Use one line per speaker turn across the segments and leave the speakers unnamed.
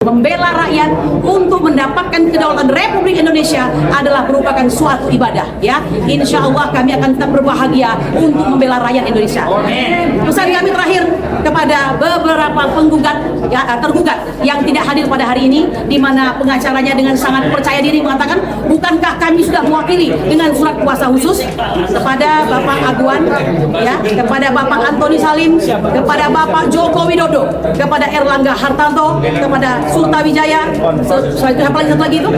Membela rakyat untuk mendapatkan kedaulatan Republik Indonesia adalah merupakan suatu ibadah, ya. Insya Allah kami akan tetap berbahagia untuk membela rakyat Indonesia. Pesan kami terakhir kepada beberapa penggugat, ya, tergugat yang tidak hadir pada hari ini, di mana pengacaranya dengan sangat percaya diri mengatakan, bukankah kami sudah mewakili dengan surat kuasa khusus kepada Bapak Aguan, ya, kepada Bapak Antoni Salim, kepada Bapak Joko Widodo, kepada Erlangga Hartarto, kepada Sulta Wijaya, siapa lagi satu lagi itu?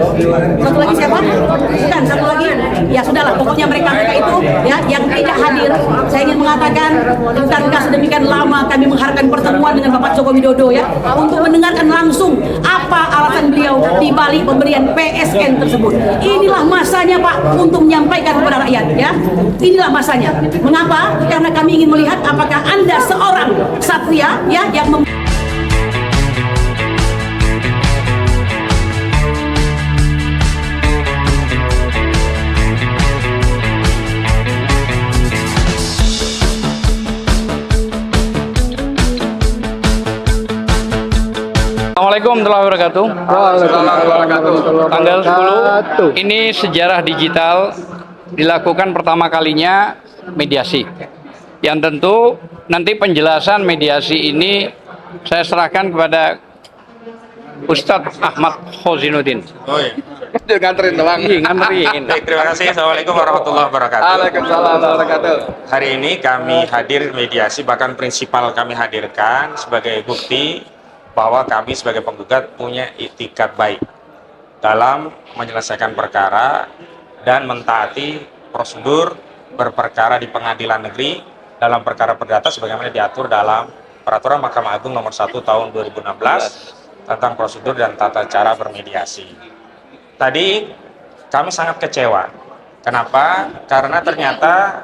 Satu lagi siapa? Bukan, satu lagi. Ya sudahlah, pokoknya mereka itu, ya, yang tidak hadir. Saya ingin mengatakan, bukankah sedemikian lama kami mengharapkan pertemuan dengan Bapak Joko Widodo, ya, untuk mendengarkan langsung apa alasan beliau di balik pemberian PSN tersebut. Inilah masanya, Pak, untuk menyampaikan kepada rakyat, ya. Inilah masanya. Mengapa? Karena kami ingin melihat apakah Anda seorang satria, ya, yang
Assalamualaikum warahmatullahi wabarakatuh. Tanggal 10 ini sejarah digital dilakukan pertama kalinya mediasi. Yang tentu nanti penjelasan mediasi ini saya serahkan kepada Ustadz Ahmad Khozinuddin.
Oh iya.
Nganterin doang. Nganterin.
Baik, terima kasih. Assalamualaikum warahmatullahi wabarakatuh.
Waalaikumsalam warahmatullahi wabarakatuh.
Hari ini kami hadir mediasi, bahkan prinsipal kami hadirkan sebagai bukti bahwa kami sebagai penggugat punya itikad baik dalam menyelesaikan perkara dan mentaati prosedur berperkara di pengadilan negeri dalam perkara perdata sebagaimana diatur dalam Peraturan Mahkamah Agung Nomor 1 Tahun 2016 tentang prosedur dan tata cara bermediasi. Tadi kami sangat kecewa. Kenapa? Karena ternyata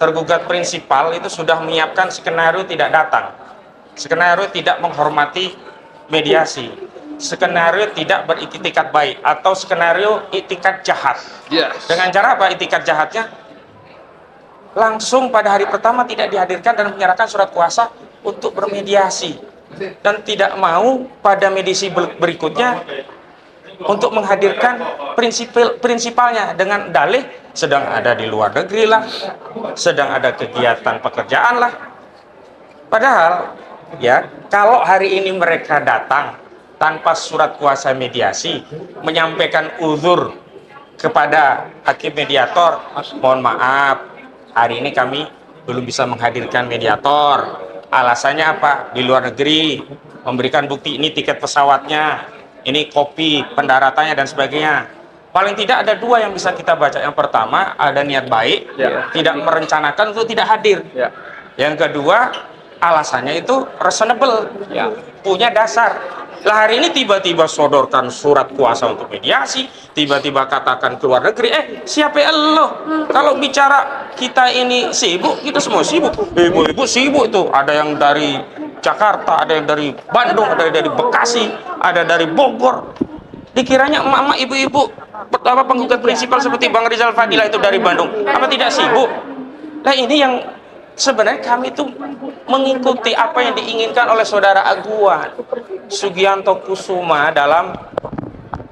tergugat prinsipal itu sudah menyiapkan skenario tidak datang. Skenario tidak menghormati mediasi, skenario tidak beritikat baik, atau skenario itikat jahat. Dengan cara apa itikat jahatnya? Langsung pada hari pertama tidak dihadirkan dan menyerahkan surat kuasa untuk bermediasi, dan tidak mau pada mediasi berikutnya untuk menghadirkan prinsipalnya dengan dalih sedang ada di luar negeri lah, sedang ada kegiatan pekerjaan lah. Padahal, ya, kalau hari ini mereka datang tanpa surat kuasa mediasi, menyampaikan uzur kepada hakim mediator, mohon maaf, hari ini kami belum bisa menghadirkan mediator. Alasannya apa? Di luar negeri, memberikan bukti ini tiket pesawatnya, ini kopi pendaratannya dan sebagainya. Paling tidak ada dua yang bisa kita baca. Yang pertama, ada niat baik, tidak merencanakan untuk tidak hadir. Yang kedua, alasannya itu reasonable, punya dasar. Lah hari ini tiba-tiba sodorkan surat kuasa untuk mediasi, tiba-tiba katakan ke luar negeri, siapa lo? Kalau bicara kita ini sibuk, kita semua sibuk. Ibu-ibu sibuk itu, ada yang dari Jakarta, ada yang dari Bandung, ada yang dari Bekasi, ada dari Bogor. Dikiranya emak-emak, ibu-ibu, pertama penggugat prinsipal seperti Bang Rizal Fadila itu dari Bandung, apa tidak sibuk? Nah ini yang sebenarnya kami itu mengikuti apa yang diinginkan oleh saudara Aguan Sugianto Kusuma dalam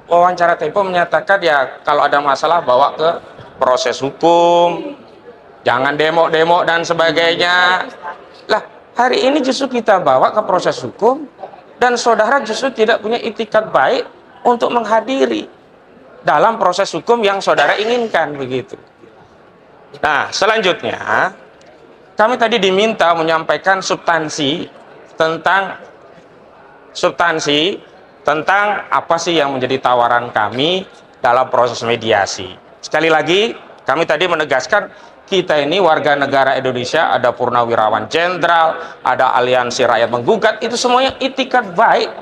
wawancara Tempo, menyatakan ya kalau ada masalah bawa ke proses hukum, jangan demo-demo dan sebagainya. Lah hari ini justru kita bawa ke proses hukum dan saudara justru tidak punya itikat baik untuk menghadiri dalam proses hukum yang saudara inginkan, begitu. Nah selanjutnya kami tadi diminta menyampaikan substansi tentang apa sih yang menjadi tawaran kami dalam proses mediasi. Sekali lagi, kami tadi menegaskan kita ini warga negara Indonesia, ada purnawirawan jenderal, ada aliansi rakyat menggugat, itu semuanya itikat baik.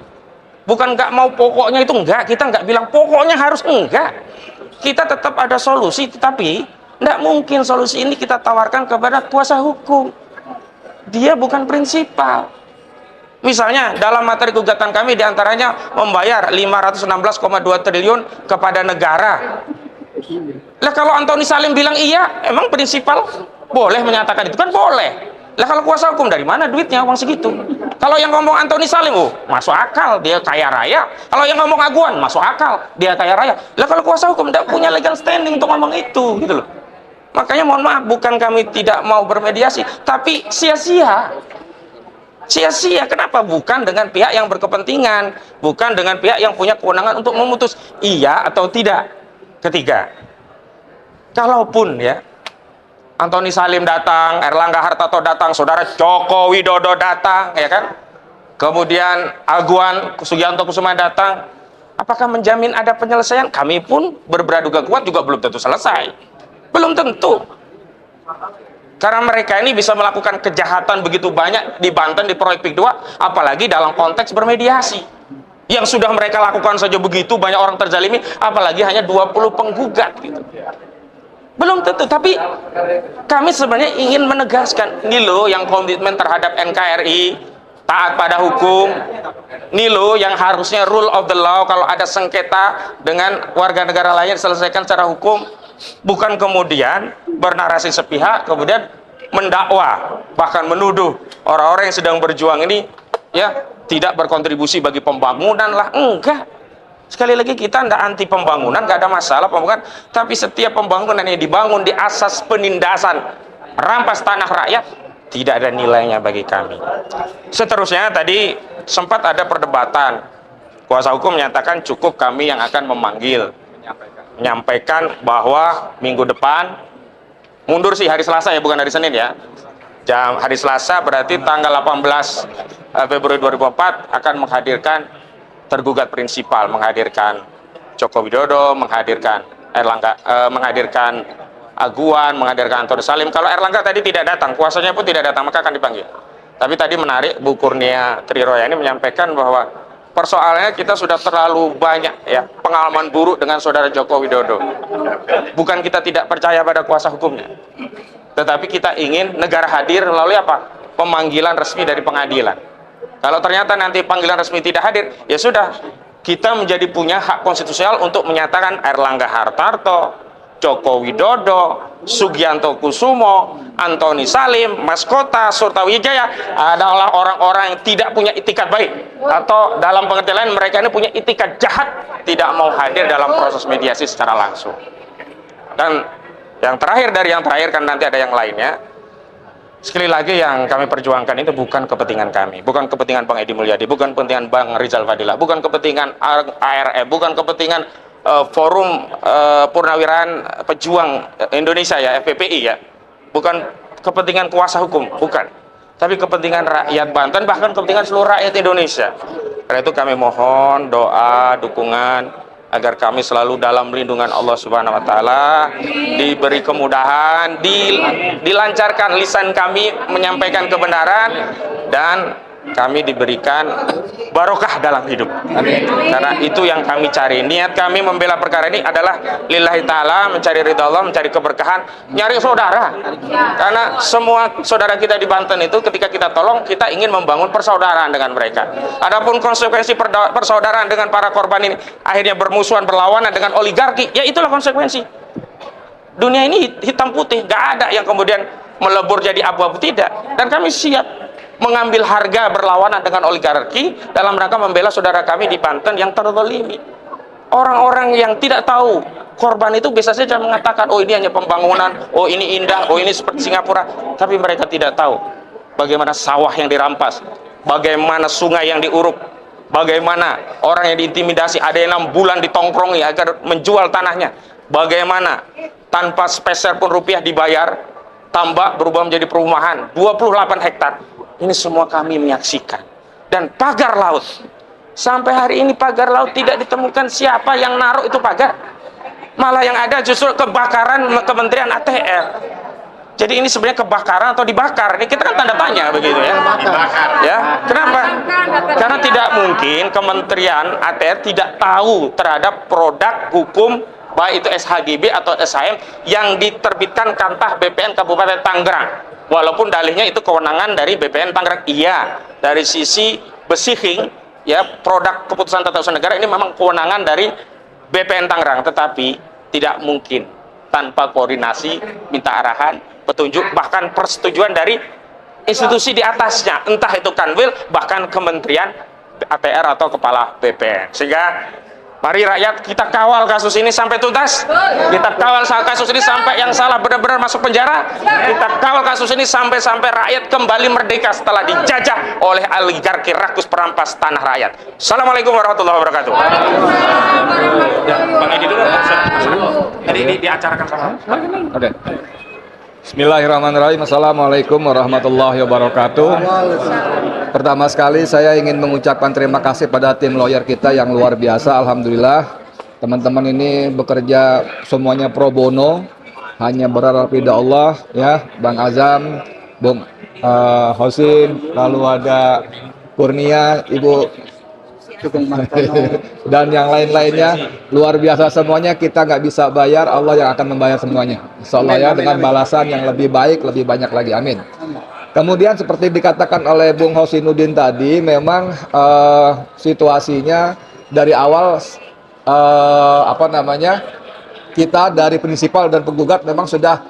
Bukan nggak mau pokoknya itu enggak, kita nggak bilang pokoknya harus enggak. Kita tetap ada solusi, tetapi tidak mungkin solusi ini kita tawarkan kepada kuasa hukum. Dia bukan prinsipal. Misalnya dalam materi gugatan kami diantaranya membayar 516,2 triliun kepada negara. Lah kalau Antoni Salim bilang iya, emang prinsipal boleh menyatakan itu? Kan boleh. Lah kalau kuasa hukum dari mana duitnya uang segitu? Kalau yang ngomong Antoni Salim, oh masuk akal, dia kaya raya. Kalau yang ngomong Aguan, masuk akal, dia kaya raya. Lah kalau kuasa hukum tidak punya legal standing untuk ngomong itu, gitu loh. Makanya mohon maaf, bukan kami tidak mau bermediasi, tapi sia-sia. Sia-sia. Kenapa? Bukan dengan pihak yang berkepentingan, bukan dengan pihak yang punya kewenangan untuk memutus iya atau tidak. Ketiga, kalaupun ya Antoni Salim datang, Erlangga Hartarto datang, saudara Joko Widodo datang, ya kan? Kemudian Aguan Sugianto Kusuma datang, apakah menjamin ada penyelesaian? Kami pun berbraduga kuat juga belum tentu selesai. Belum tentu. Karena mereka ini bisa melakukan kejahatan begitu banyak di Banten, di proyek PIK 2, apalagi dalam konteks bermediasi. Yang sudah mereka lakukan saja begitu banyak orang terzalimi, apalagi hanya 20 penggugat gitu. Belum tentu, tapi kami sebenarnya ingin menegaskan, ini loh yang komitmen terhadap NKRI, taat pada hukum, ini loh yang harusnya rule of the law, kalau ada sengketa dengan warga negara lain diselesaikan secara hukum, bukan kemudian bernarasi sepihak, kemudian mendakwa, bahkan menuduh orang-orang yang sedang berjuang ini ya tidak berkontribusi bagi pembangunan lah, enggak. Sekali lagi kita tidak anti pembangunan, nggak ada masalah pembangunan, tapi setiap pembangunan yang dibangun di asas penindasan merampas tanah rakyat tidak ada nilainya bagi kami. Seterusnya tadi sempat ada perdebatan, kuasa hukum menyatakan cukup kami yang akan memanggil, menyampaikan bahwa minggu depan mundur sih hari Selasa ya, bukan hari Senin ya. Hari Selasa berarti tanggal 18 Februari 2004 akan menghadirkan tergugat prinsipal, menghadirkan Joko Widodo, menghadirkan Erlangga, menghadirkan Aguan, menghadirkan Antoni Salim. Kalau Erlangga tadi tidak datang, kuasanya pun tidak datang, maka akan dipanggil. Tapi tadi menarik, Bu Kurnia Triroyani menyampaikan bahwa persoalannya kita sudah terlalu banyak ya pengalaman buruk dengan saudara Joko Widodo. Bukan kita tidak percaya pada kuasa hukumnya, tetapi kita ingin negara hadir melalui apa? Pemanggilan resmi dari pengadilan. Kalau ternyata nanti panggilan resmi tidak hadir, ya sudah, kita menjadi punya hak konstitusional untuk menyatakan Erlangga Hartarto, Joko Widodo, Sugianto Kusumo, Antoni Salim, Mas Kota, Surtawijaya adalah orang-orang yang tidak punya itikat baik, atau dalam pengertian lain mereka ini punya itikat jahat, tidak mau hadir dalam proses mediasi secara langsung. Dan yang terakhir dari yang terakhir, kan nanti ada yang lainnya. Sekali lagi yang kami perjuangkan itu bukan kepentingan kami, bukan kepentingan Bang Edi Mulyadi, bukan kepentingan Bang Rizal Fadilah, bukan kepentingan ARF, bukan kepentingan Forum Purnawirawan Pejuang Indonesia ya, FPPI ya, bukan kepentingan kuasa hukum, bukan, tapi kepentingan rakyat Banten, bahkan kepentingan seluruh rakyat Indonesia. Karena itu kami mohon doa, dukungan agar kami selalu dalam lindungan Allah Subhanahu wa taala, diberi kemudahan, dilancarkan lisan kami menyampaikan kebenaran, dan kami diberikan barokah dalam hidup. Karena itu yang kami cari. Niat kami membela perkara ini adalah lillahi ta'ala, mencari ridha Allah, mencari keberkahan, nyari saudara. Karena semua saudara kita di Banten itu ketika kita tolong, kita ingin membangun persaudaraan dengan mereka. Adapun konsekuensi persaudaraan dengan para korban ini akhirnya bermusuhan, berlawanan dengan oligarki, ya itulah konsekuensi. Dunia ini hitam putih, gak ada yang kemudian melebur jadi abu-abu, tidak. Dan kami siap mengambil harga berlawanan dengan oligarki dalam rangka membela saudara kami di Banten yang terzalimi. Orang-orang yang tidak tahu korban itu bisa saja mengatakan, oh ini hanya pembangunan, oh ini indah, oh ini seperti Singapura, tapi mereka tidak tahu bagaimana sawah yang dirampas, bagaimana sungai yang diuruk, bagaimana orang yang diintimidasi, ada yang 6 bulan ditongkrongi agar menjual tanahnya, bagaimana tanpa sepeser pun rupiah dibayar, tambak berubah menjadi perumahan 28 hektar. Ini semua kami menyaksikan. Dan pagar laut, sampai hari ini pagar laut tidak ditemukan siapa yang naruh itu pagar. Malah yang ada justru kebakaran Kementerian ATR. Jadi ini sebenarnya kebakaran atau dibakar? Ini kita kan tanda tanya begitu ya. Ya, kenapa? Karena tidak mungkin Kementerian ATR tidak tahu terhadap produk hukum, baik itu SHGB atau SHM yang diterbitkan Kantah BPN Kabupaten Tangerang. Walaupun dalihnya itu kewenangan dari BPN Tangerang, iya, dari sisi besihing ya, produk keputusan tata usaha negara ini memang kewenangan dari BPN Tangerang, tetapi tidak mungkin tanpa koordinasi, minta arahan, petunjuk, bahkan persetujuan dari institusi di atasnya, entah itu Kanwil, bahkan Kementerian ATR atau Kepala BPN. Sehingga mari rakyat kita kawal kasus ini sampai tuntas. Kita kawal kasus ini sampai yang salah benar-benar masuk penjara. Kita kawal kasus ini sampai rakyat kembali merdeka setelah dijajah oleh oligarki rakus perampas tanah rakyat. Assalamualaikum warahmatullahi wabarakatuh. Bang Edi dulu. Jadi ini diacarakan sama.
Oke. Bismillahirrahmanirrahim. Assalamualaikum warahmatullahi wabarakatuh. Pertama sekali saya ingin mengucapkan terima kasih pada tim lawyer kita yang luar biasa. Alhamdulillah teman-teman ini bekerja semuanya pro bono, hanya berharap ridha Allah ya. Bang Azam, Bung Hosin, lalu ada Kurnia, Ibu dan yang lain-lainnya, luar biasa semuanya. Kita nggak bisa bayar, Allah yang akan membayar semuanya, insyaallah ya, dengan balasan yang lebih baik, lebih banyak lagi, amin. Kemudian seperti dikatakan oleh Bung Hosinuddin tadi, memang situasinya dari awal kita dari prinsipal dan penggugat memang sudah,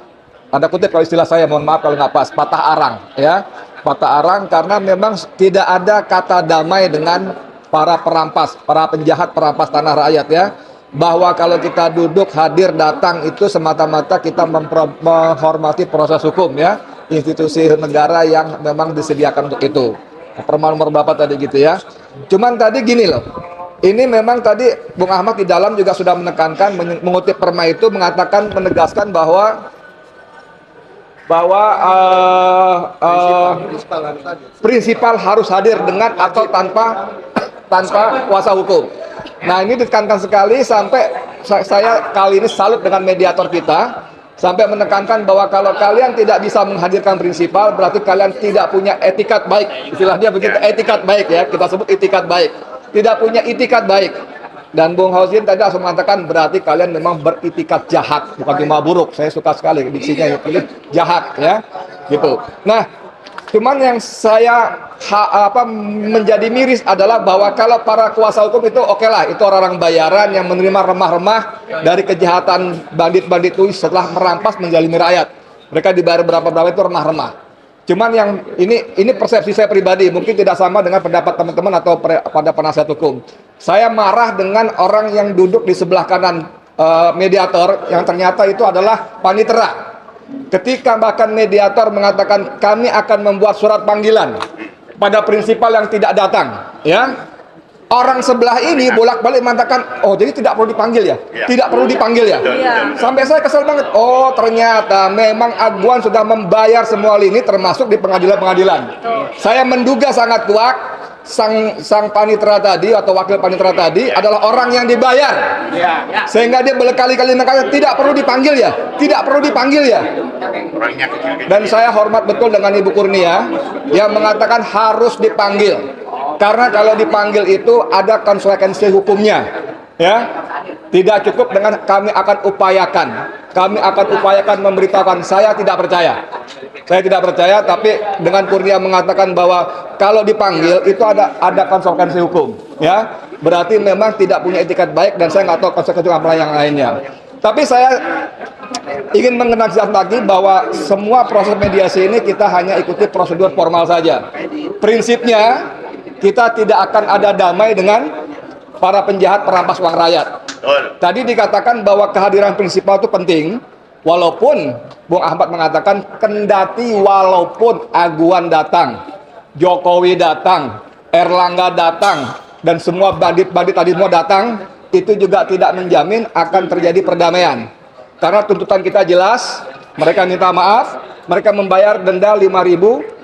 ada kutip kalau istilah saya, mohon maaf kalau nggak pas, patah arang ya, patah arang, karena memang tidak ada kata damai dengan para perampas, para penjahat perampas tanah rakyat ya. Bahwa kalau kita duduk, hadir, datang itu semata-mata kita menghormati proses hukum ya, institusi negara yang memang disediakan untuk itu. Permohonan nomor berapa tadi gitu ya. Cuman tadi gini loh, ini memang tadi Bung Ahmad di dalam juga sudah menekankan, mengutip Perma itu mengatakan, menegaskan bahwa prinsipal harus hadir dengan atau tanpa kuasa hukum. Nah ini ditekankan sekali, sampai saya kali ini salut dengan mediator kita, sampai menekankan bahwa kalau kalian tidak bisa menghadirkan prinsipal, berarti kalian tidak punya etikat baik. Istilahnya begitu, etikat baik ya, kita sebut etikat baik. Tidak punya etikat baik. Dan Bung Hausin tadi langsung mengatakan berarti kalian memang beritikat jahat, bukan cuma buruk. Saya suka sekali diksinya, jahat ya, gitu. Nah, cuman yang saya menjadi miris adalah bahwa kalau para kuasa hukum itu oke lah, itu orang-orang bayaran yang menerima remah-remah dari kejahatan bandit-bandit itu setelah merampas menzalimi rakyat. Mereka dibayar berapa-berapa itu remah-remah. Cuman yang ini persepsi saya pribadi, mungkin tidak sama dengan pendapat teman-teman atau pada penasihat hukum. Saya marah dengan orang yang duduk di sebelah kanan mediator yang ternyata itu adalah panitera. Ketika bahkan mediator mengatakan kami akan membuat surat panggilan pada prinsipal yang tidak datang, ya. Orang sebelah ini bolak-balik mengatakan, oh jadi tidak perlu dipanggil ya, tidak perlu dipanggil ya. Sampai saya kesel banget. Oh ternyata memang Aguan sudah membayar semua lini, termasuk di pengadilan-pengadilan. Saya menduga sangat kuat sang panitera tadi atau wakil panitera tadi adalah orang yang dibayar, sehingga dia berkali-kali mengatakan tidak perlu dipanggil ya, tidak perlu dipanggil ya. Dan saya hormat betul dengan Ibu Kurnia yang mengatakan harus dipanggil. Karena kalau dipanggil itu ada konsekuensi hukumnya, ya. Tidak cukup dengan kami akan upayakan memberitahukan. Saya tidak percaya, tapi dengan Kurnia mengatakan bahwa kalau dipanggil itu ada konsekuensi hukum, ya. Berarti memang tidak punya etikat baik, dan saya nggak tahu konsekuensi apa yang lainnya. Tapi saya ingin mengenalkan lagi bahwa semua proses mediasi ini kita hanya ikuti prosedur formal saja. Prinsipnya kita tidak akan ada damai dengan para penjahat perampas uang rakyat. Tadi dikatakan bahwa kehadiran prinsipal itu penting, walaupun Bung Ahmad mengatakan kendati walaupun Aguan datang, Jokowi datang, Erlangga datang, dan semua bandit-bandit tadi semua datang, itu juga tidak menjamin akan terjadi perdamaian. Karena tuntutan kita jelas, mereka minta maaf, mereka membayar denda 5.516,2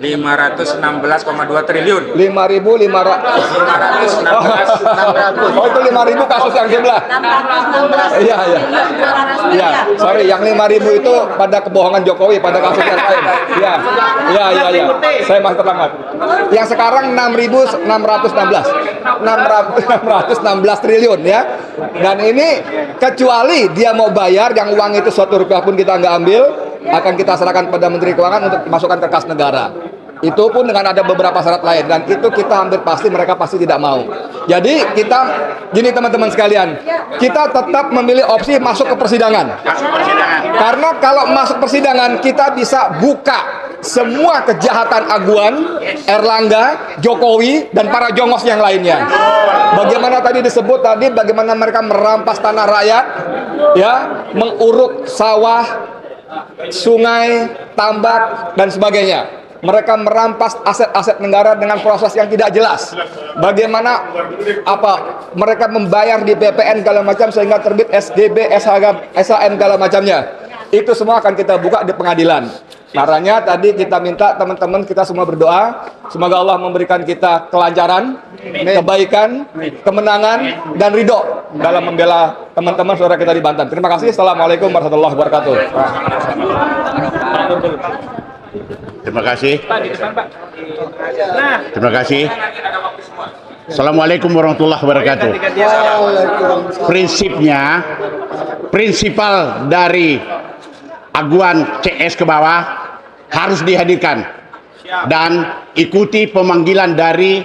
triliun.
5.500. Oh itu 5.000 kasus yang sebelah. Iya. Iya, sorry, yang 5.000 itu pada kebohongan Jokowi, pada kasus yang lain. Iya. Saya masih terlambat. Yang sekarang 6.616 triliun ya. Dan ini kecuali dia mau bayar yang uang itu suatu rupiah pun kita nggak ambil, akan kita serahkan pada Menteri Keuangan untuk dimasukkan ke kas negara. Itu pun dengan ada beberapa syarat lain, dan itu kita hampir pasti mereka pasti tidak mau. Jadi kita gini teman-teman sekalian, kita tetap memilih opsi masuk ke persidangan. Karena kalau masuk persidangan kita bisa buka semua kejahatan Aguan, Erlangga, Jokowi, dan para jongos yang lainnya. Bagaimana tadi disebut bagaimana mereka merampas tanah rakyat, ya, menguruk sawah, sungai, tambak, dan sebagainya. Mereka merampas aset-aset negara dengan proses yang tidak jelas. Bagaimana mereka membayar di BPN segala macam sehingga terbit SGB, SHM segala macamnya. Itu semua akan kita buka di pengadilan. Caranya tadi kita minta teman-teman kita semua berdoa, semoga Allah memberikan kita kelancaran, kebaikan, kemenangan, dan ridho dalam membela teman-teman saudara kita di Banten. Terima kasih. Assalamualaikum warahmatullahi wabarakatuh.
Terima kasih. Terima kasih. Assalamualaikum warahmatullahi wabarakatuh. Prinsipal dari Aguan CS ke bawah harus dihadirkan dan ikuti pemanggilan dari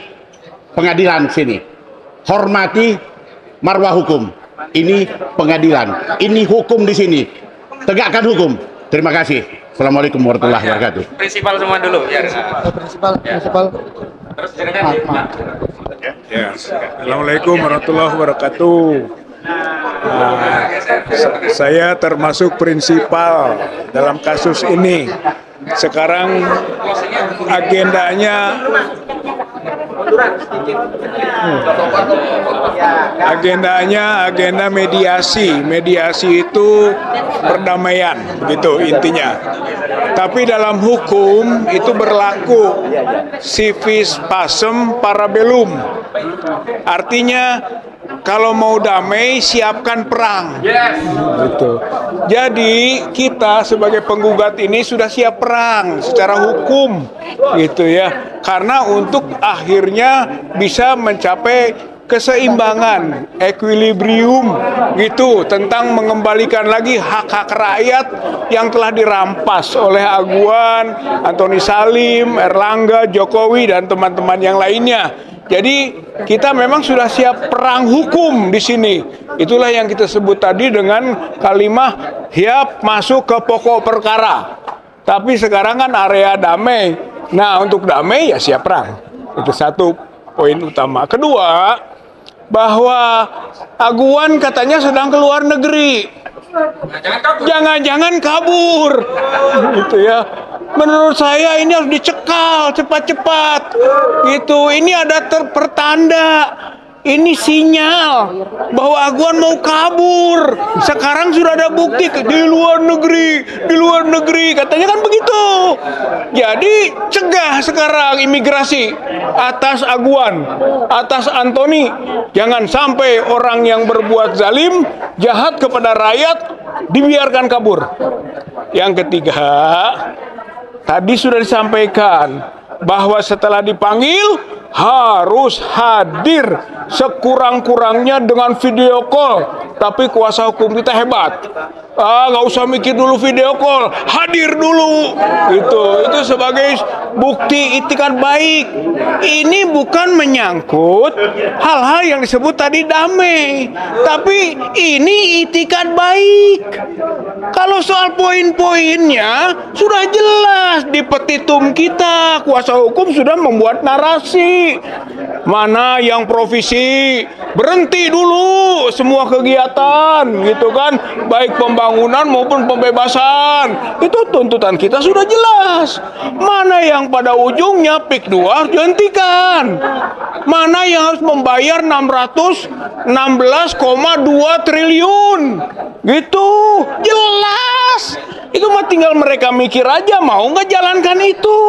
pengadilan sini. Hormati marwah hukum. Ini pengadilan. Ini hukum di sini. Tegakkan hukum. Terima kasih. Assalamualaikum warahmatullahi wabarakatuh.
Prinsipal semua dulu, biar.
Prinsipal.
Terus silakan.
Ya. Assalamualaikum warahmatullahi wabarakatuh. Saya termasuk prinsipal dalam kasus ini. Sekarang agendanya agenda mediasi. Mediasi itu perdamaian, gitu intinya. Tapi dalam hukum itu berlaku civis pacem para bellum. Artinya kalau mau damai siapkan perang. Gitu. Jadi kita sebagai penggugat ini sudah siap perang secara hukum, gitu ya. Karena untuk akhirnya bisa mencapai keseimbangan, equilibrium, gitu, tentang mengembalikan lagi hak-hak rakyat yang telah dirampas oleh Aguan, Antoni Salim, Erlangga, Jokowi, dan teman-teman yang lainnya. Jadi kita memang sudah siap perang hukum di sini. Itulah yang kita sebut tadi dengan kalimat siap masuk ke pokok perkara. Tapi sekarang kan area damai. Nah, untuk damai ya siap perang. Itu satu poin utama. Kedua, bahwa Aguan katanya sedang ke luar negeri. Jangan-jangan kabur. Gitu ya. Menurut saya ini harus dicekal cepat-cepat. Gitu. Ini ada pertanda. Ini sinyal bahwa Aguan mau kabur. Sekarang sudah ada bukti di luar negeri, katanya kan begitu. Jadi cegah sekarang imigrasi atas Aguan, atas Antoni. Jangan sampai orang yang berbuat zalim, jahat kepada rakyat dibiarkan kabur. Yang ketiga, tadi sudah disampaikan bahwa setelah dipanggil harus hadir sekurang-kurangnya dengan video call. Tapi kuasa hukum kita hebat. Nggak usah mikir dulu video call, hadir dulu. Itu sebagai bukti itikat baik. Ini bukan menyangkut hal-hal yang disebut tadi damai, tapi ini itikat baik. Kalau soal poin-poinnya sudah jelas di petitum kita, kuasa hukum sudah membuat narasi. Mana yang provisi, berhenti dulu semua kegiatan, gitu kan, baik pembangunan maupun pembebasan. Itu tuntutan kita sudah jelas. Mana yang pada ujungnya PIK 2 harus dihentikan. Mana yang harus membayar 616,2 triliun. Gitu, jelas. Itu mah tinggal mereka mikir aja mau nggak jalankan itu.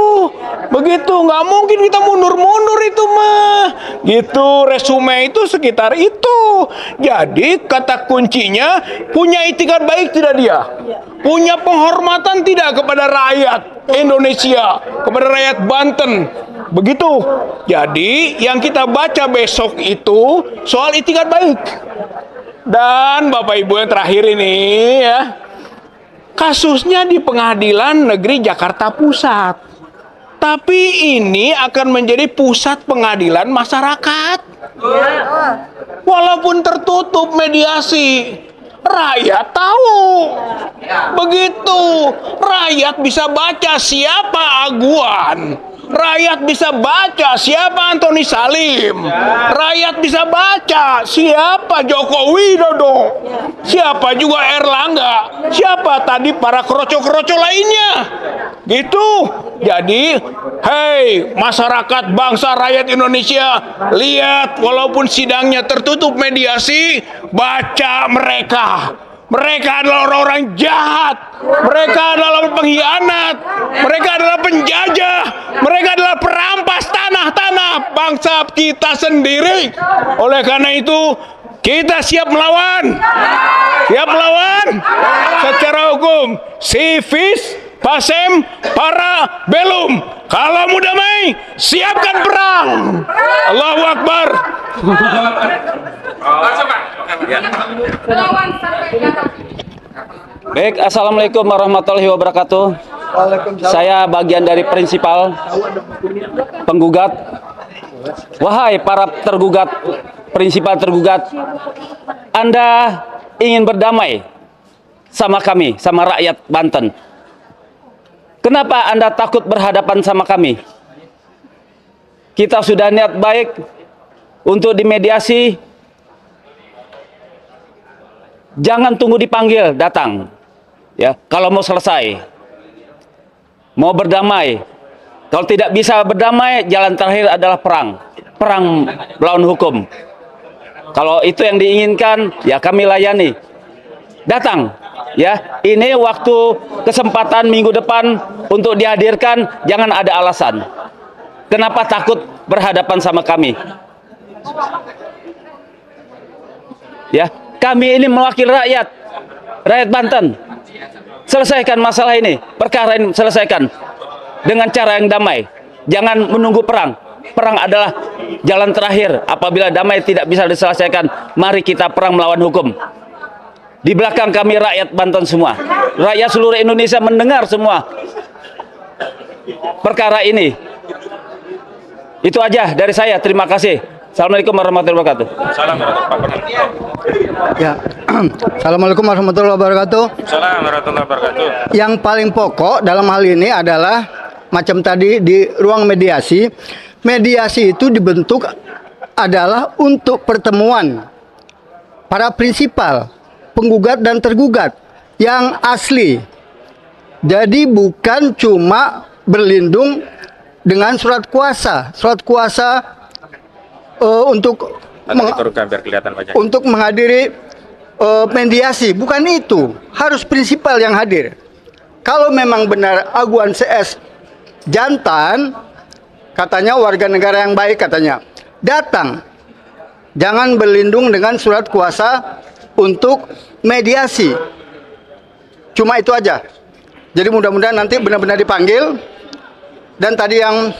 Begitu, nggak mungkin kita mundur-mundur itu mah. Gitu, resume itu sekitar itu. Jadi kata kuncinya, punya itikat baik tidak dia? Punya penghormatan tidak kepada rakyat Indonesia, kepada rakyat Banten? Begitu. Jadi yang kita baca besok itu soal itikat baik. Dan Bapak Ibu yang terakhir ini ya, kasusnya di Pengadilan Negeri Jakarta Pusat. Tapi ini akan menjadi pusat pengadilan masyarakat. Walaupun tertutup mediasi. rakyat tahu. Begitu, rakyat bisa baca siapa Aguan. Rakyat bisa baca siapa Antoni Salim. Rakyat bisa baca siapa Joko Widodo. Siapa juga Erlangga. Siapa tadi para kroco-kroco lainnya. Gitu. Jadi, hei masyarakat bangsa rakyat Indonesia, lihat walaupun sidangnya tertutup mediasi, baca mereka. Mereka adalah orang-orang jahat. Mereka adalah pengkhianat. Mereka adalah penjajah. Mereka adalah perampas tanah-tanah bangsa kita sendiri. Oleh karena itu, kita siap melawan. Siap melawan secara hukum. Civis, pasem, para, belum. Kalau mau damai, siapkan perang. Allahu Akbar.
Langsung Pak. Ya.
Baik, assalamualaikum warahmatullahi wabarakatuh. Saya bagian dari prinsipal penggugat. Wahai para tergugat, prinsipal tergugat, Anda ingin berdamai sama kami, sama rakyat Banten. Kenapa Anda takut berhadapan sama kami? Kita sudah niat baik untuk dimediasi. Jangan tunggu dipanggil, datang. Ya, kalau mau selesai, mau berdamai. Kalau tidak bisa berdamai, jalan terakhir adalah perang. Perang melawan hukum. Kalau itu yang diinginkan, ya kami layani. Datang. Ya, ini waktu kesempatan minggu depan untuk dihadirkan, jangan ada alasan. Kenapa takut berhadapan sama kami? Ya, kami ini mewakili rakyat Banten. Selesaikan masalah ini, perkara ini selesaikan dengan cara yang damai. Jangan menunggu perang. Perang adalah jalan terakhir. Apabila damai tidak bisa diselesaikan, mari kita perang melawan hukum. Di belakang kami rakyat Banten semua. Rakyat seluruh Indonesia mendengar semua perkara ini. Itu aja dari saya. Terima kasih. Assalamualaikum warahmatullahi wabarakatuh.
Salam warahmatullahi wabarakatuh.
Ya, Assalamualaikum warahmatullahi wabarakatuh.
Salam warahmatullahi wabarakatuh.
Yang paling pokok dalam hal ini adalah macam tadi di ruang mediasi. Mediasi itu dibentuk adalah untuk pertemuan para prinsipal, penggugat dan tergugat yang asli. Jadi bukan cuma berlindung dengan surat kuasa. Surat kuasa untuk
Biar kelihatan wajahnya.
untuk menghadiri mediasi, bukan itu. Harus prinsipal yang hadir. Kalau memang benar Aguan CS jantan, katanya warga negara yang baik, katanya datang. Jangan berlindung dengan surat kuasa untuk mediasi. Cuma itu aja. Jadi mudah-mudahan nanti benar-benar dipanggil. Dan tadi yang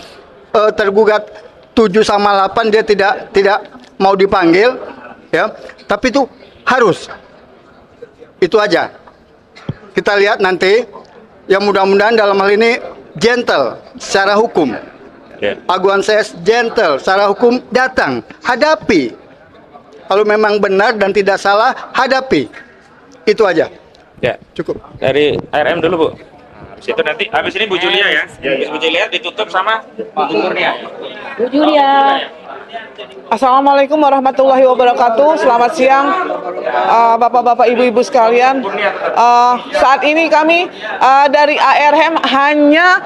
tergugat 7 sama 8 dia tidak mau dipanggil, ya. Tapi itu harus. Itu aja. Kita lihat nanti. Yang mudah-mudahan dalam hal ini gentle secara hukum. Aguan CS gentle secara hukum, datang, hadapi. Kalau memang benar dan tidak salah, hadapi. Itu aja.
Ya.
Cukup.
Dari RM dulu, Bu. Habis itu nanti, habis ini Bu Julia ya. Habis Bu Julia ditutup sama Bu Kurnia.
Bu Julia.
Assalamualaikum warahmatullahi wabarakatuh. Selamat siang, bapak-bapak, ibu-ibu sekalian. Saat ini kami dari ARM hanya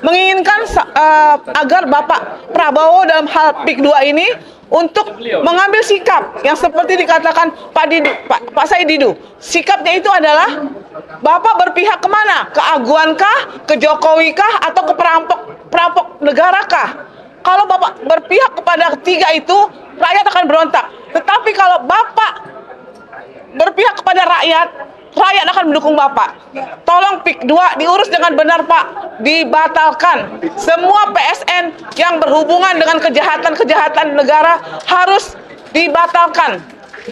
menginginkan agar Bapak Prabowo dalam hal PIK 2 ini untuk mengambil sikap yang seperti dikatakan Pak Said Didu. Sikapnya itu adalah Bapak berpihak kemana? Ke Aguankah, ke Jokowikah, atau ke perampok negarakah? Kalau Bapak berpihak kepada ketiga itu, rakyat akan berontak. Tetapi kalau Bapak berpihak kepada rakyat, rakyat akan mendukung Bapak. Tolong PIK 2 diurus dengan benar, Pak. Dibatalkan. Semua PSN yang berhubungan dengan kejahatan-kejahatan negara harus dibatalkan.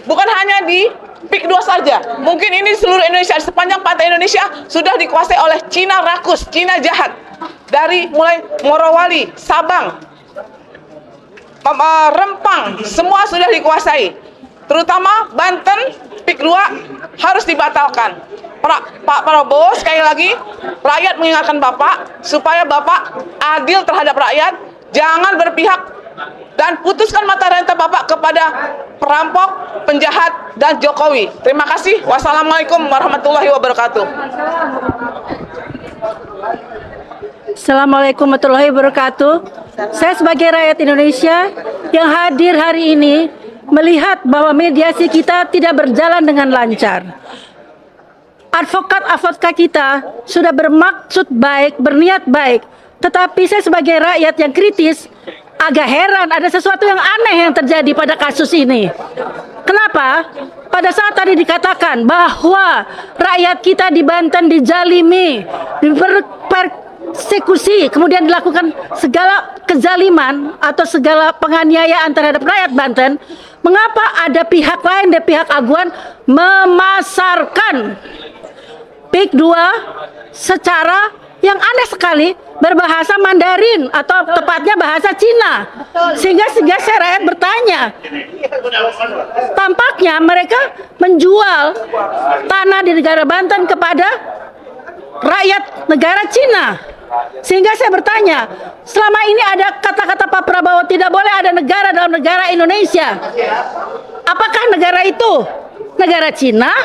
Bukan hanya di PIK 2 saja. Mungkin ini seluruh Indonesia, sepanjang pantai Indonesia sudah dikuasai oleh Cina rakus, Cina jahat. Dari mulai Morowali, Sabang, Rempang, semua sudah dikuasai. terutama Banten PIK 2 harus dibatalkan. Pak Prabowo, sekali lagi rakyat mengingatkan Bapak supaya Bapak adil terhadap rakyat, jangan berpihak dan putuskan mata rantai Bapak kepada perampok, penjahat, dan Jokowi. Terima kasih. Wassalamualaikum warahmatullahi wabarakatuh.
Assalamualaikum warahmatullahi wabarakatuh. Saya sebagai rakyat Indonesia yang hadir hari ini melihat bahwa mediasi kita tidak berjalan dengan lancar. Advokat-advokat kita sudah bermaksud baik, berniat baik, tetapi saya sebagai rakyat yang kritis agak heran ada sesuatu yang aneh yang terjadi pada kasus ini. Kenapa? Pada saat tadi dikatakan bahwa rakyat kita di Banten dijalimi, dipersekusi, kemudian dilakukan segala kezaliman atau segala penganiayaan terhadap rakyat Banten, mengapa ada pihak lain dari pihak Aguan memasarkan PIK 2 secara yang aneh sekali berbahasa Mandarin atau tepatnya bahasa Cina, sehingga saya rakyat bertanya, tampaknya mereka menjual tanah di negara Banten kepada rakyat negara Cina. Sehingga saya bertanya, selama ini ada kata-kata Pak Prabowo tidak boleh ada negara dalam negara Indonesia. Apakah negara itu negara Cina?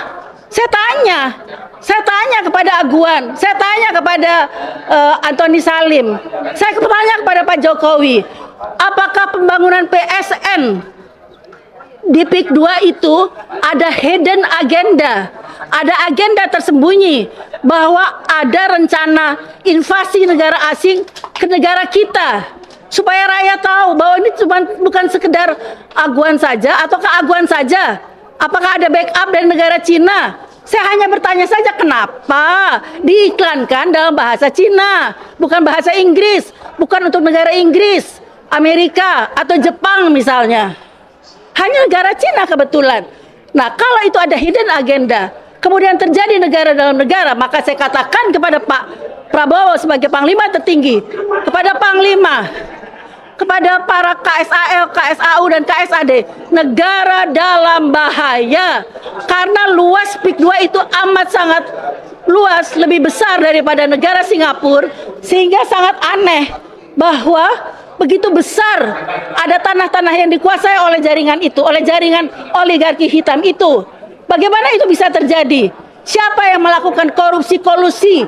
Saya tanya kepada Aguan, saya tanya kepada Antoni Salim, saya tanya kepada Pak Jokowi, apakah pembangunan PSN di PIK 2 itu ada hidden agenda, ada agenda tersembunyi bahwa ada rencana invasi negara asing ke negara kita, supaya rakyat tahu bahwa ini bukan sekedar Aguan saja ataukah Aguan saja. Apakah ada backup dari negara Cina? Saya hanya bertanya saja, kenapa diiklankan dalam bahasa Cina, bukan bahasa Inggris, bukan untuk negara Inggris, Amerika, atau Jepang misalnya. Hanya negara Cina kebetulan. Nah, kalau itu ada hidden agenda, kemudian terjadi negara dalam negara, maka saya katakan kepada Pak Prabowo sebagai Panglima tertinggi, kepada Panglima, kepada para KSAL, KSAU, dan KSAD, negara dalam bahaya karena luas PIK 2 itu amat sangat luas, lebih besar daripada negara Singapura, sehingga sangat aneh bahwa begitu besar ada tanah-tanah yang dikuasai oleh jaringan itu, oleh jaringan oligarki hitam itu. Bagaimana itu bisa terjadi? Siapa yang melakukan korupsi, kolusi,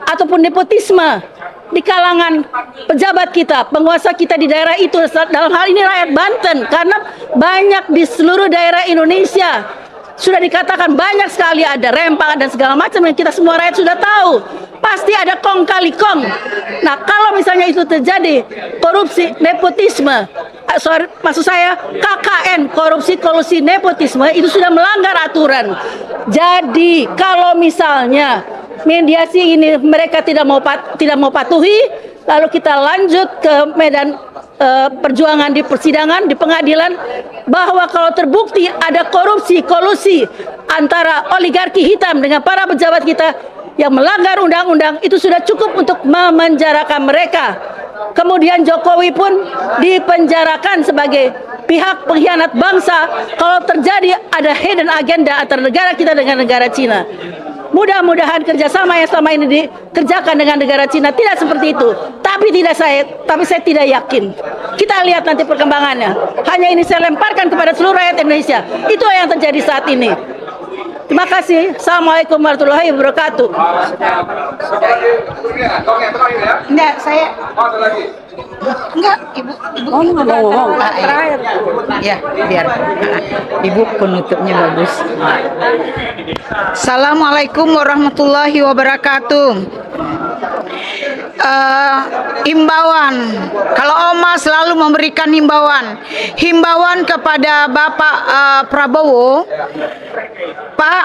ataupun nepotisme di kalangan pejabat kita, penguasa kita di daerah itu, dalam hal ini rakyat Banten, karena banyak di seluruh daerah Indonesia sudah dikatakan banyak sekali ada rempang dan segala macam yang kita semua rakyat sudah tahu. Pasti ada kong kali kong. Nah, kalau misalnya itu terjadi korupsi, nepotisme, maksud saya KKN, korupsi, kolusi, nepotisme, itu sudah melanggar aturan. Jadi kalau misalnya mediasi ini mereka tidak mau patuhi, lalu kita lanjut ke medan perjuangan di persidangan, di pengadilan, bahwa kalau terbukti ada korupsi, kolusi antara oligarki hitam dengan para pejabat kita yang melanggar undang-undang, itu sudah cukup untuk memenjarakan mereka. Kemudian Jokowi pun dipenjarakan sebagai pihak pengkhianat bangsa kalau terjadi ada hidden agenda antara negara kita dengan negara Cina. Mudah-mudahan kerjasama yang selama ini dikerjakan dengan negara Cina tidak seperti itu. Tapi saya tidak yakin. Kita lihat nanti perkembangannya. Hanya ini saya lemparkan kepada seluruh rakyat Indonesia. Itu yang terjadi saat ini. Terima kasih. Assalamualaikum warahmatullahi wabarakatuh.
Enggak, saya enggak, ibu ngomong. Terakhir.
Ya, biar ibu penutupnya bagus. Assalamualaikum warahmatullahi wabarakatuh. Himbauan, kalau Oma selalu memberikan himbauan kepada Bapak Prabowo, Pak,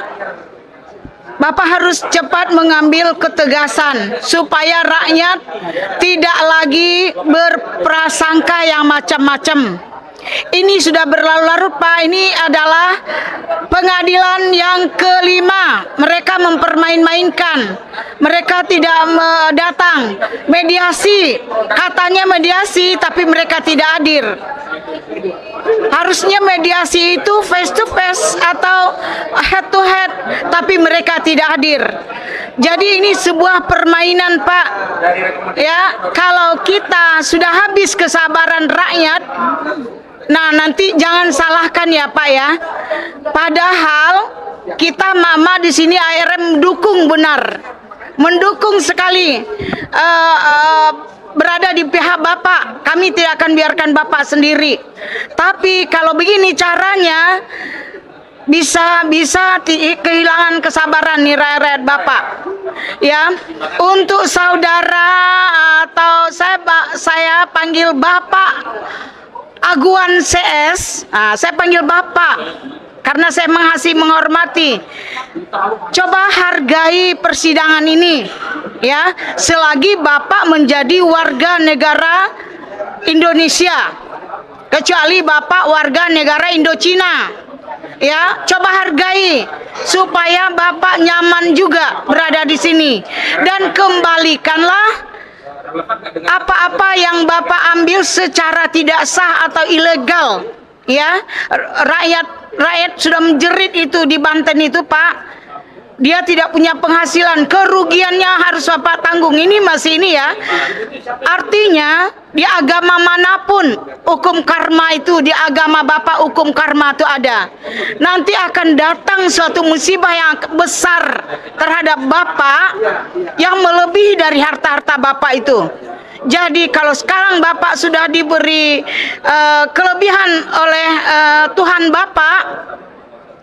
Bapak harus cepat mengambil ketegasan supaya rakyat tidak lagi berprasangka yang macam-macam. Ini sudah berlarut-larut, Pak. Ini adalah pengadilan yang kelima. Mereka mempermain-mainkan. Mereka tidak datang. Mediasi, katanya mediasi, tapi mereka tidak hadir. Harusnya mediasi itu face to face atau head to head, tapi mereka tidak hadir. Jadi ini sebuah permainan, Pak. Ya, kalau kita sudah habis kesabaran rakyat, nah nanti jangan salahkan ya, Pak ya. Padahal kita mama di sini ARM mendukung benar, mendukung sekali. Berada di pihak Bapak, kami tidak akan biarkan Bapak sendiri. Tapi kalau begini caranya, bisa kehilangan kesabaran nih rakyat Bapak. Ya, untuk saudara atau saya panggil Bapak Aguan CS, saya panggil Bapak karena saya masih menghormati. Coba hargai persidangan ini, ya. Selagi Bapak menjadi warga negara Indonesia, kecuali Bapak warga negara Indochina, ya. Coba hargai supaya Bapak nyaman juga berada di sini, dan kembalikanlah apa-apa yang Bapak ambil secara tidak sah atau ilegal, ya. Rakyat sudah menjerit itu di Banten itu, Pak. Dia tidak punya penghasilan, kerugiannya harus Bapak tanggung. Ini masih ini ya. Artinya di agama manapun hukum karma itu, di agama Bapak hukum karma itu ada. Nanti akan datang suatu musibah yang besar terhadap Bapak yang melebihi dari harta-harta Bapak itu. Jadi kalau sekarang Bapak sudah diberi kelebihan oleh Tuhan Bapak,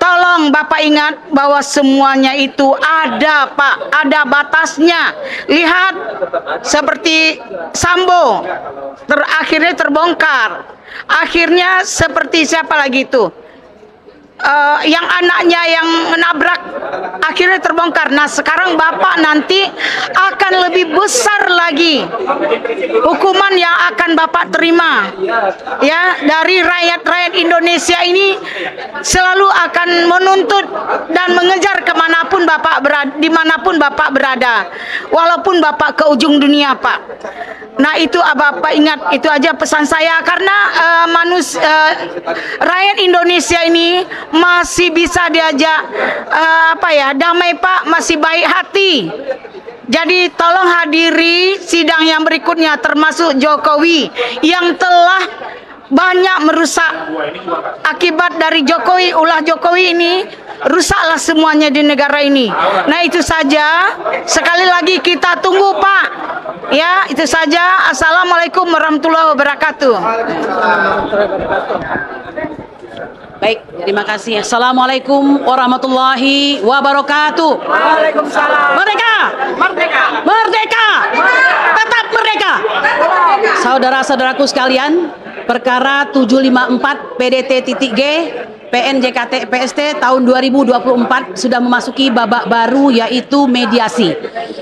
tolong Bapak ingat bahwa semuanya itu ada, Pak, ada batasnya. Lihat seperti Sambo, akhirnya terbongkar. Akhirnya seperti siapa lagi itu? Yang anaknya yang menabrak, akhirnya terbongkar. Nah sekarang Bapak nanti akan lebih besar lagi hukuman yang akan Bapak terima, ya, dari rakyat Indonesia ini. Selalu akan menuntut dan mengejar kemanapun Bapak berada, dimanapun Bapak berada, walaupun Bapak ke ujung dunia, Pak. Nah itu Bapak ingat, itu aja pesan saya, karena rakyat Indonesia ini masih bisa diajak damai, Pak, masih baik hati. Jadi tolong hadiri sidang yang berikutnya, termasuk Jokowi yang telah banyak merusak. Akibat dari Jokowi, ulah Jokowi ini, rusaklah semuanya di negara ini. Nah itu saja, sekali lagi kita tunggu, Pak. Ya, itu saja. Assalamualaikum warahmatullahi wabarakatuh.
Baik, terima kasih. Assalamualaikum warahmatullahi wabarakatuh.
Waalaikumsalam.
Merdeka!
Merdeka!
Merdeka! Tetap merdeka! Saudara-saudaraku sekalian, perkara 754 PDT.G PNJKT PST tahun 2024 sudah memasuki babak baru, yaitu mediasi.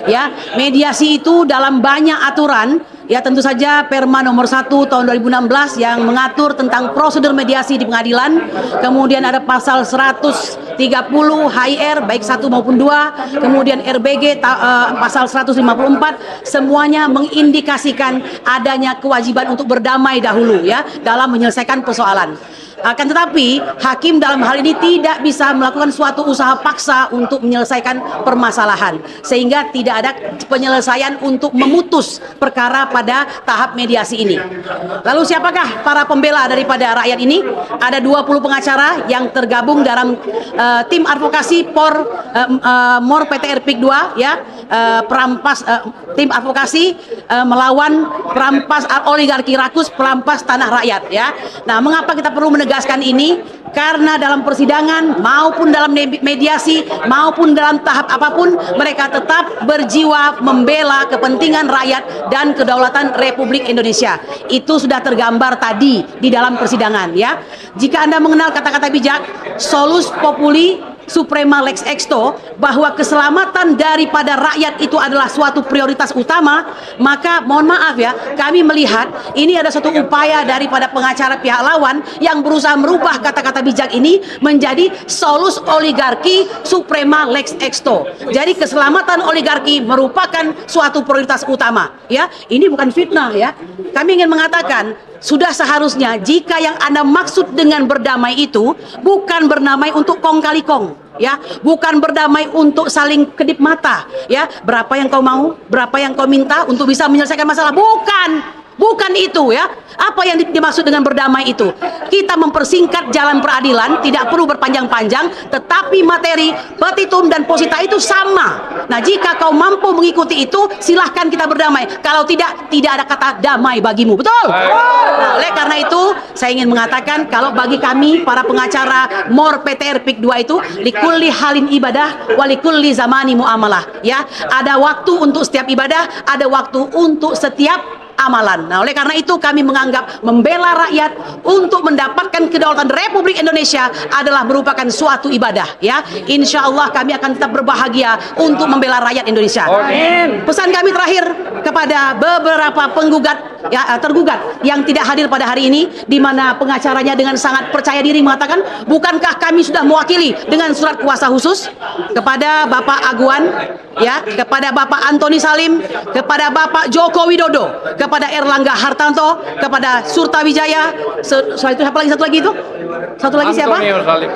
Ya, mediasi itu dalam banyak aturan. Ya, tentu saja Perma nomor 1 tahun 2016 yang mengatur tentang prosedur mediasi di pengadilan. Kemudian ada pasal 130 HIR baik 1 maupun 2. Kemudian RBG pasal 154, semuanya mengindikasikan adanya kewajiban untuk berdamai dahulu, ya, dalam menyelesaikan persoalan. Akan tetapi hakim dalam hal ini tidak bisa melakukan suatu usaha paksa untuk menyelesaikan permasalahan, sehingga tidak ada penyelesaian untuk memutus perkara pada tahap mediasi ini. Lalu siapakah para pembela daripada rakyat ini? Ada 20 pengacara yang tergabung dalam tim advokasi MOR PT RPIK 2, ya, perampas tim advokasi melawan perampas oligarki rakus, perampas tanah rakyat, ya. Nah, mengapa kita perlu menegaskan ini? Karena dalam persidangan maupun dalam mediasi maupun dalam tahap apapun, mereka tetap berjiwa membela kepentingan rakyat dan kedaulatan Republik Indonesia. Itu sudah tergambar tadi di dalam persidangan, ya. Jika Anda mengenal kata-kata bijak solus populi suprema lex exto, bahwa keselamatan daripada rakyat itu adalah suatu prioritas utama, maka mohon maaf ya, kami melihat ini ada suatu upaya daripada pengacara pihak lawan yang berusaha merubah kata-kata bijak ini menjadi solus oligarki suprema lex exto. Jadi keselamatan oligarki merupakan suatu prioritas utama, ya. Ini bukan fitnah, ya. Kami ingin mengatakan Sudah seharusnya jika yang Anda maksud dengan berdamai itu bukan berdamai untuk kong kali kong, ya, bukan berdamai untuk saling kedip mata, ya, berapa yang kau mau, berapa yang kau minta untuk bisa menyelesaikan masalah, bukan itu, ya. Apa yang dimaksud dengan berdamai itu? Kita mempersingkat jalan peradilan, tidak perlu berpanjang-panjang, tetapi materi, petitum dan posita itu sama. Nah, jika kau mampu mengikuti itu, silahkan kita berdamai. Kalau tidak ada kata damai bagimu, betul? Nah, oleh karena itu, saya ingin mengatakan kalau bagi kami para pengacara MOR PTR PIK 2 itu likulli halin ibadah walikulli zamani muamalah, ya. Ada waktu untuk setiap ibadah, ada waktu untuk setiap amalan. Nah, oleh karena itu kami menganggap membela rakyat untuk mendapatkan kedaulatan Republik Indonesia adalah merupakan suatu ibadah, ya. Insya Allah kami akan tetap berbahagia untuk membela rakyat Indonesia. Pesan kami terakhir kepada beberapa penggugat, ya, tergugat yang tidak hadir pada hari ini, di mana pengacaranya dengan sangat percaya diri mengatakan, bukankah kami sudah mewakili dengan surat kuasa khusus kepada Bapak Aguan, ya, kepada Bapak Antoni Salim, kepada Bapak Joko Widodo, kepada Erlangga Hartarto, kepada Surta Wijaya, siapa lagi, satu lagi siapa?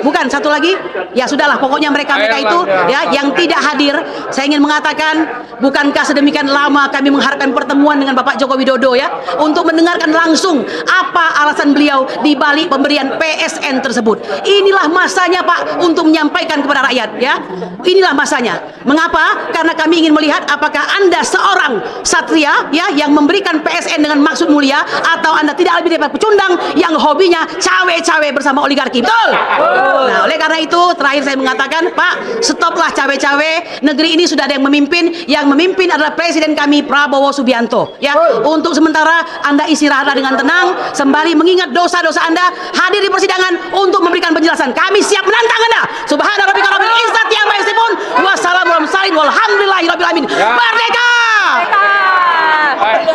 Bukan, satu lagi, ya sudahlah, pokoknya mereka itu, ya, yang tidak hadir. Saya ingin mengatakan, bukankah sedemikian lama kami mengharapkan pertemuan dengan Bapak Joko Widodo, ya, untuk mendengarkan langsung apa alasan beliau di balik pemberian PSN tersebut. Inilah masanya, Pak, untuk menyampaikan kepada rakyat, ya. Inilah masanya. Mengapa? Karena kami ingin melihat apakah Anda seorang satria, ya, yang memberikan PSN dengan maksud mulia, atau Anda tidak lebih daripada pecundang yang hobinya cawe-cawe bersama oligarki, betul? Nah, oleh karena itu terakhir saya mengatakan, Pak, stoplah cawe-cawe. Negeri ini sudah ada yang memimpin adalah Presiden kami Prabowo Subianto, ya. Untuk sementara Anda istirahatlah dengan tenang, sembari mengingat dosa-dosa Anda, hadir di persidangan untuk memberikan penjelasan. Kami siap menantang Anda. Subhana rabbika rabbil izzati amma yasifun, wassalamu ala mursalin walhamdulillahirabbil alamin. Merdeka!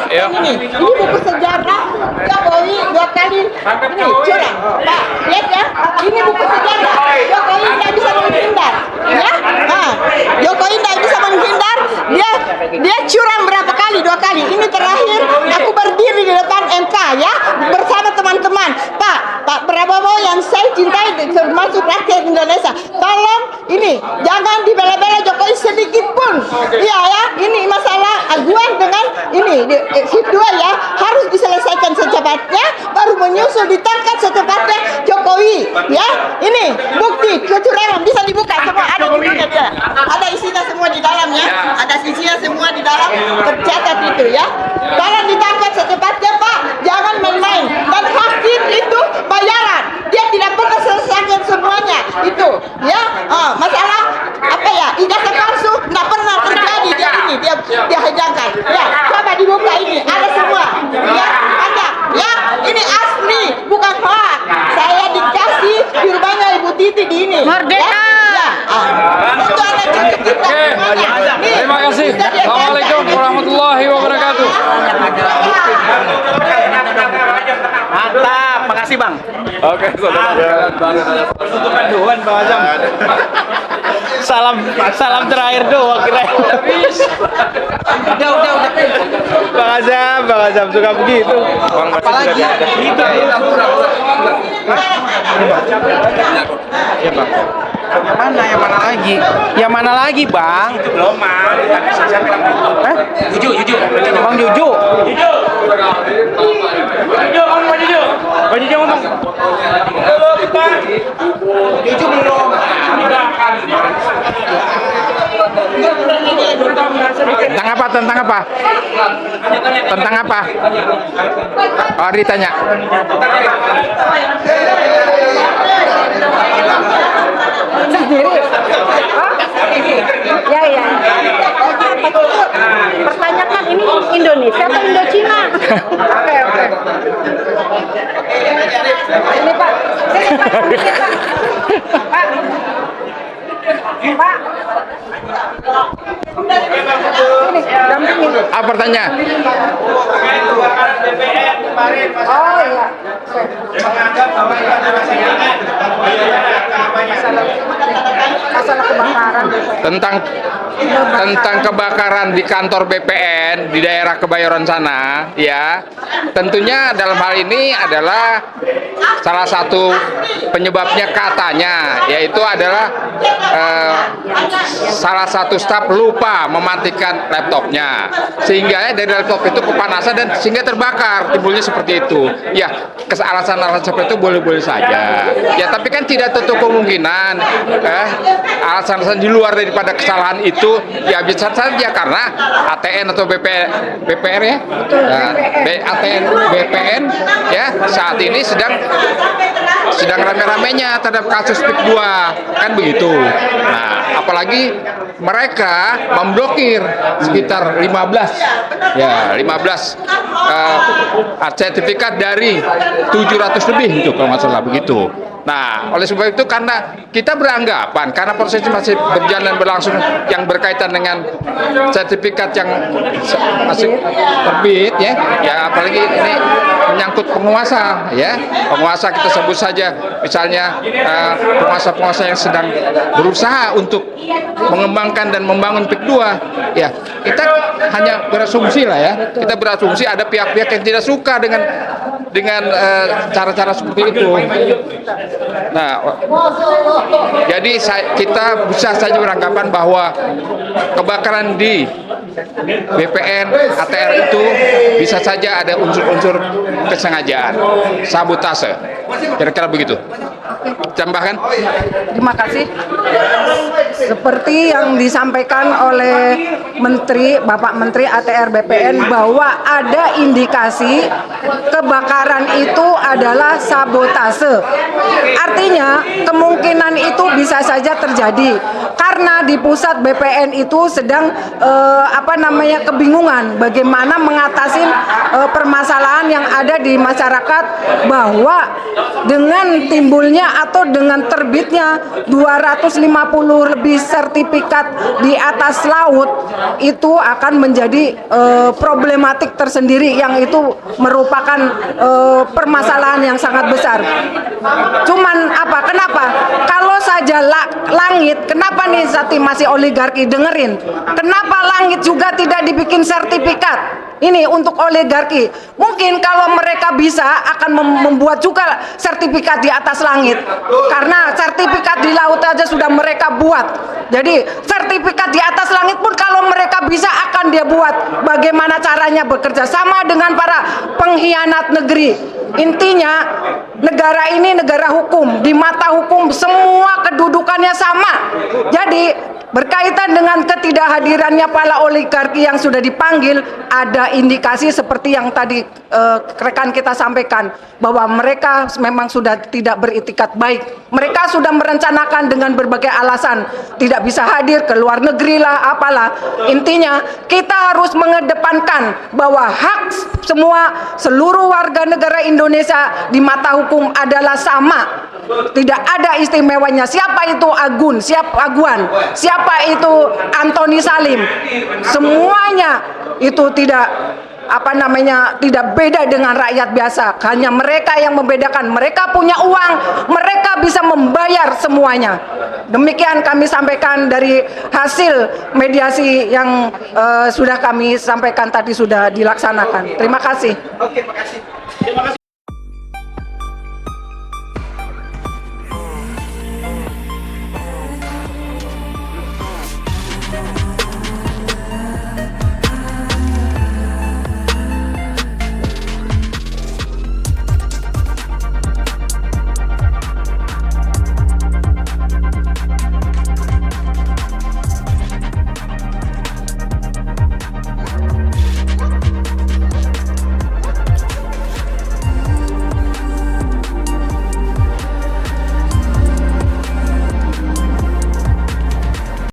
Ini buku sejarah Jokowi 2 kali ini curang, Pak, lihat ya, ini buku sejarah. Jokowi tidak bisa menghindar, ya. Nah, Jokowi tidak bisa menghindar, dia curang berapa kali, 2 kali. Ini terakhir aku berdiri di depan MK, ya, bersama teman-teman. Pak Prabowo yang saya cintai termasuk rakyat Indonesia, tolong ini jangan dibela-bela Jokowi sedikit pun, iya, ya. Ini masalah aguan dengan ini shift 2, ya, harus diselesaikan secepatnya, baru menyusul ditangkap secepatnya Jokowi, ya. Ini bukti kecurangan bisa dibuka semua, ada di dunia, ya. Ada isinya semua di dalam, ya, ada isinya semua di dalam, tercatat itu, ya. Tolong ditangkap secepatnya, Pak, jangan main-main. Dan hakim itu bayaran, dia tidak pernah selesaikan semuanya itu, ya. Masalah apa, ya, ijazah palsu tidak pernah terjadi dia hejangkan, ya. Coba dibuka ini, ada semua, ya, ada, ya. Ini asli, bukan hoax. Saya dikasih di rumahnya Ibu Titi di ini.
Merdeka!
Ya. Itu ada cucu kita semuanya.
Terima kasih. Assalamualaikum warahmatullahi wabarakatuh.
Mantap, makasih Bang.
Oke, saudara.
Salam terakhir doang kira. Udah.
Bang Azam suka begitu.
Apalagi itu.
Ya, Bang.
Yang mana lagi, Bang?
Belum, Bang. Tadi saya bilang Juju.
Bang Juju.
Bang Juju ngomong.
Juju belum.
Tentang apa? Oh, ditanya.
Ya. Pertanyakan ini Indonesia atau Indochina? Oke. Ini Pak. Pak.
Apa pertanyaan?
Oh iya.
Tentang
tentang kebakaran di kantor BPN di daerah Kebayoran sana, ya, tentunya dalam hal ini adalah salah satu penyebabnya katanya, yaitu adalah salah satu staf lupa mematikan laptopnya, sehingga dari laptop itu kepanasan dan sehingga terbakar, timbulnya seperti itu. Ya, alasan-alasan seperti itu boleh-boleh saja. Ya, tapi kan tidak tutup kemungkinan alasan-alasan di luar daripada kesalahan itu ya bisa saja karena ATN atau BPR ya, ATN BPN ya saat ini sedang rame-ramenya terhadap kasus PIK 2 kan begitu. Nah, apalagi mereka memblokir sekitar 15 sertifikat dari 700 lebih itu kalau nggak salah begitu. Nah, oleh sebab itu karena kita beranggapan karena prosesnya masih berjalan berlangsung yang berkaitan dengan sertifikat yang masih terbit ya apalagi ini menyangkut penguasa ya. Penguasa kita sebut saja misalnya penguasa-penguasa yang sedang berusaha untuk mengembangkan dan membangun PIK 2 ya. Kita hanya berasumsi lah ya. Kita berasumsi ada pihak-pihak yang tidak suka dengan cara-cara seperti itu. Nah, jadi kita bisa saja beranggapan bahwa kebakaran di BPN ATR itu bisa saja ada unsur-unsur kesengajaan, sabotase, kira-kira begitu. Tambahkan?
Terima kasih. Seperti yang disampaikan oleh Bapak Menteri ATR BPN bahwa ada indikasi kebakaran itu adalah sabotase. Artinya kemungkinan itu bisa saja terjadi karena di pusat BPN itu sedang kebingungan bagaimana mengatasi permasalahan yang ada di masyarakat bahwa dengan timbulnya atau dengan terbitnya 250 lebih sertifikat di atas laut itu akan menjadi problematik tersendiri yang itu merupakan permasalahan yang sangat besar. Cuman kenapa? Kalau saja langit, kenapa nih Sati masih oligarki dengerin? Kenapa langit juga tidak dibikin sertifikat? Ini untuk oligarki. Mungkin kalau mereka bisa akan membuat juga sertifikat di atas langit. Karena sertifikat di laut aja sudah mereka buat. Jadi sertifikat di atas langit pun kalau mereka bisa akan dia buat. Bagaimana caranya bekerja sama dengan para pengkhianat negeri. Intinya negara ini negara hukum. Di mata hukum semua kedudukannya sama. Jadi berkaitan dengan ketidakhadirannya para oligarki yang sudah dipanggil, ada indikasi seperti yang tadi rekan kita sampaikan bahwa mereka memang sudah tidak beritikat baik. Mereka sudah merencanakan dengan berbagai alasan tidak bisa hadir ke luar negeri lah apalah. Intinya kita harus mengedepankan bahwa hak seluruh warga negara Indonesia di mata hukum adalah sama. Tidak ada istimewanya. Siapa itu Agun, siapa Aguan, siapa itu Antoni Salim. Semuanya itu tidak tidak beda dengan rakyat biasa. Hanya mereka yang membedakan. Mereka punya uang, mereka bisa membayar semuanya. Demikian kami sampaikan dari hasil mediasi yang sudah kami sampaikan tadi sudah dilaksanakan. Terima kasih.